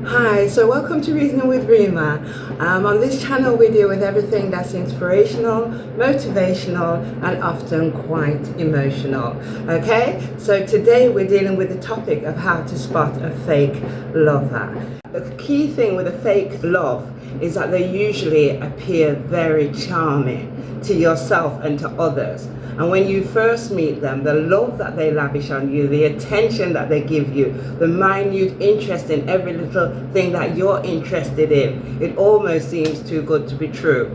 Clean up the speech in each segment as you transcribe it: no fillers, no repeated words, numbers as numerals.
Hi, so welcome to Reasoning with Rima. On this channel we deal with everything that's inspirational, motivational and often quite emotional. Okay, so today we're dealing with the topic of how to spot a fake lover. The key thing with a fake love is that they usually appear very charming to yourself and to others. And when you first meet them, the love that they lavish on you, the attention that they give you, the minute interest in every little thing that you're interested in, it almost seems too good to be true.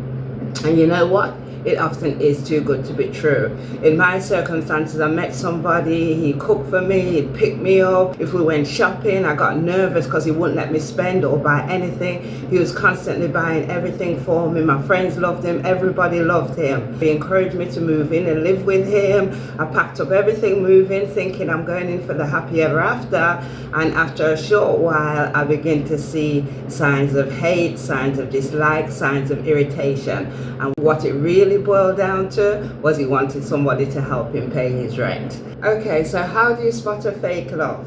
And you know what? It often is too good to be true. In my circumstances, I met somebody, he cooked for me, he'd pick me up. If we went shopping, I got nervous because he wouldn't let me spend or buy anything. He was constantly buying everything for me. My friends loved him, everybody loved him. He encouraged me to move in and live with him. I packed up everything, moving, thinking I'm going in for the happy ever after. And after a short while, I began to see signs of hate, signs of dislike, signs of irritation. And what it really boiled down to was he wanted somebody to help him pay his rent. Okay, so how do you spot a fake love?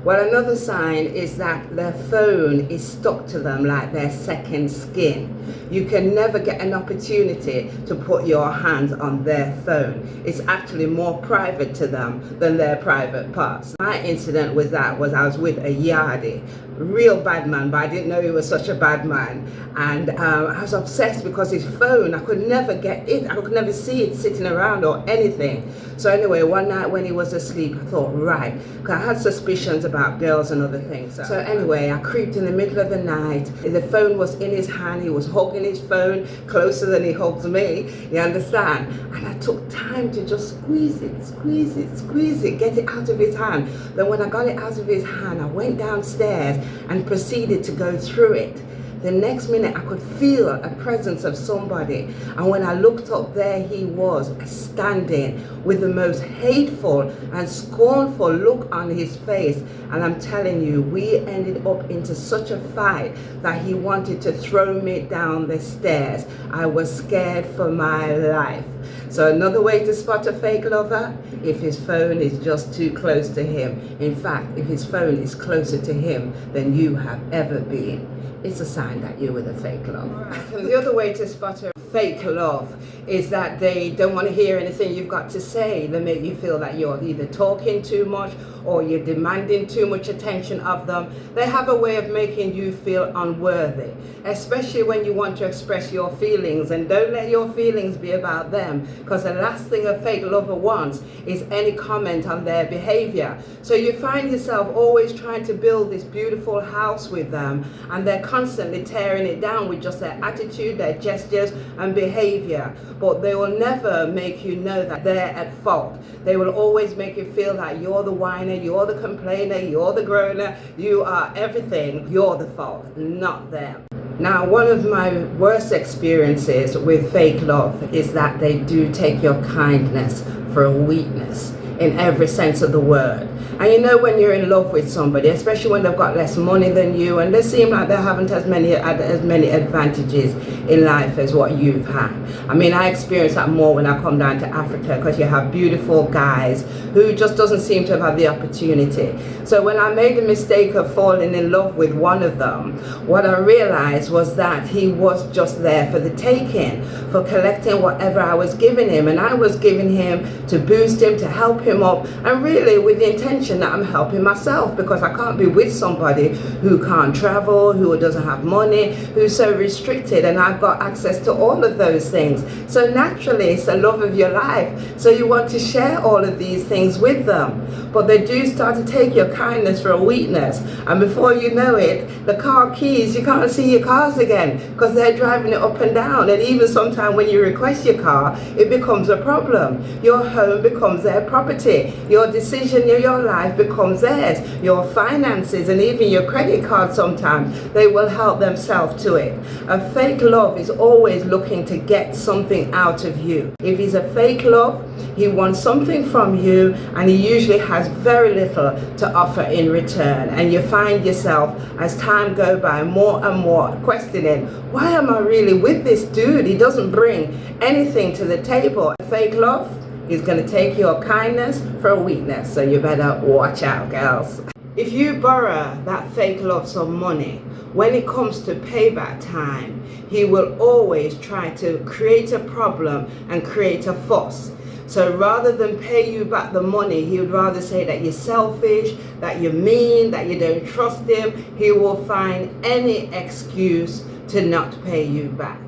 Well, another sign is that their phone is stuck to them like their second skin. You can never get an opportunity to put your hands on their phone. It's actually more private to them than their private parts. My incident with that was I was with a yardie, real bad man, but I didn't know he was such a bad man. And I was obsessed because his phone, I could never get it. I could never see it sitting around or anything. So anyway, one night when he was asleep, I thought, right, because I had suspicions about girls and other things. So anyway, I creeped in the middle of the night. The phone was in his hand. He was hugging his phone closer than he hugs me. You understand? And I took time to just squeeze it, get it out of his hand. Then when I got it out of his hand, I went downstairs and proceeded to go through it. The next minute I could feel a presence of somebody, and when I looked up, there he was standing with the most hateful and scornful look on his face. And I'm telling you, we ended up into such a fight that he wanted to throw me down the stairs. I was scared for my life. So another way to spot a fake lover, if his phone is just too close to him. In fact, if his phone is closer to him than you have ever been, it's a sign that you're with a fake love. And the other way to spot a fake love is that they don't want to hear anything you've got to say. They make you feel that you're either talking too much or you're demanding too much attention of them. They have a way of making you feel unworthy, especially when you want to express your feelings. And don't let your feelings be about them, because the last thing a fake lover wants is any comment on their behavior. So you find yourself always trying to build this beautiful house with them, and they're constantly tearing it down with just their attitude, their gestures and behavior. But they will never make you know that they're at fault. They will always make you feel that you're the whiner, you're the complainer, you're the groaner, you are everything. You're the fault, not them. Now, one of my worst experiences with fake love is that they do take your kindness for a weakness in every sense of the word. And you know, when you're in love with somebody, especially when they've got less money than you and they seem like they haven't as many advantages in life as what you've had. I mean, I experience that more when I come down to Africa, because you have beautiful guys who just doesn't seem to have had the opportunity. So when I made the mistake of falling in love with one of them, what I realized was that he was just there for the taking, for collecting whatever I was giving him. And I was giving him to boost him, to help him up, and really with the intention that I'm helping myself, because I can't be with somebody who can't travel, who doesn't have money, who's so restricted, and I've got access to all of those things. So naturally, it's the love of your life. So you want to share all of these things with them. But they do start to take your kindness for a weakness. And before you know it, the car keys, you can't see your cars again because they're driving it up and down. And even sometimes when you request your car, it becomes a problem. Your home becomes their property. Your decision in your life becomes theirs. Your finances and even your credit card, sometimes they will help themselves to it. A fake love is always looking to get something out of you. If he's a fake love, he wants something from you, and he usually has very little to offer in return. And you find yourself, as time goes by, more and more questioning, why am I really with this dude? He doesn't bring anything to the table. Fake love is going to take your kindness for a weakness. So you better watch out, girls. If you borrow that fake love some money, when it comes to payback time, he will always try to create a problem and create a fuss. So rather than pay you back the money, he would rather say that you're selfish, that you're mean, that you don't trust him. He will find any excuse to not pay you back.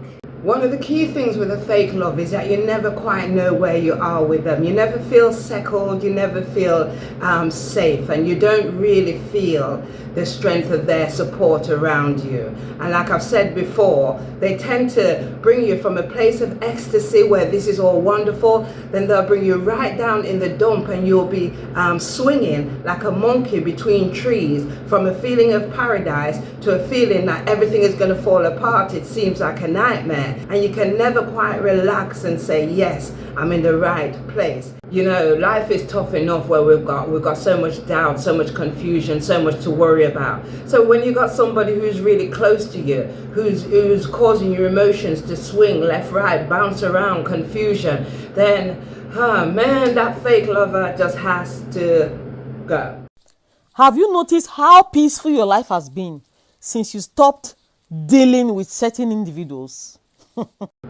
One of the key things with a fake love is that you never quite know where you are with them. You never feel settled, you never feel safe, and you don't really feel the strength of their support around you. And like I've said before, they tend to bring you from a place of ecstasy where this is all wonderful, then they'll bring you right down in the dump and you'll be swinging like a monkey between trees from a feeling of paradise to a feeling that everything is going to fall apart. It seems like a nightmare. And you can never quite relax and say, yes, I'm in the right place. You know, life is tough enough where we've got so much doubt, so much confusion, so much to worry about. So when you got somebody who's really close to you, who's causing your emotions to swing left, right, bounce around, confusion, then, man, that fake lover just has to go. Have you noticed how peaceful your life has been since you stopped dealing with certain individuals?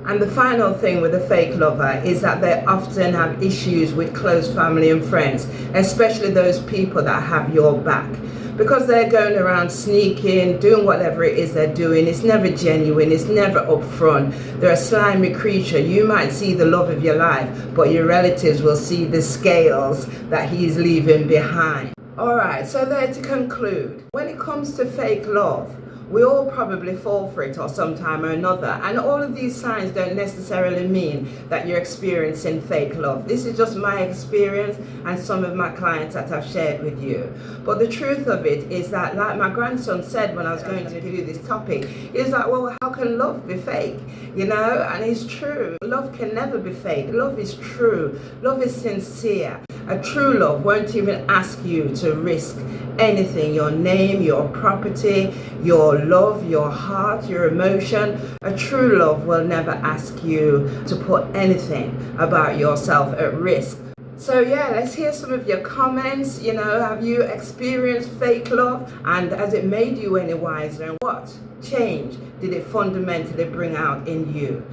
And the final thing with a fake lover is that they often have issues with close family and friends, especially those people that have your back. Because they're going around sneaking, doing whatever it is they're doing. It's never genuine, it's never upfront. They're a slimy creature. You might see the love of your life, but your relatives will see the scales that he's leaving behind. Alright, so there to conclude. When it comes to fake love, we all probably fall for it or sometime or another, and all of these signs don't necessarily mean that you're experiencing fake love. This is just my experience and some of my clients that I've shared with you. But the truth of it is that, like my grandson said when I was going to do this topic, is that, well, how can love be fake? You know, and it's true. Love can never be fake. Love is true. Love is sincere. A true love won't even ask you to risk anything, your name, your property, your love, your heart, your emotion. A true love will never ask you to put anything about yourself at risk. So yeah, let's hear some of your comments. You know, have you experienced fake love? And has it made you any wiser? And what change did it fundamentally bring out in you?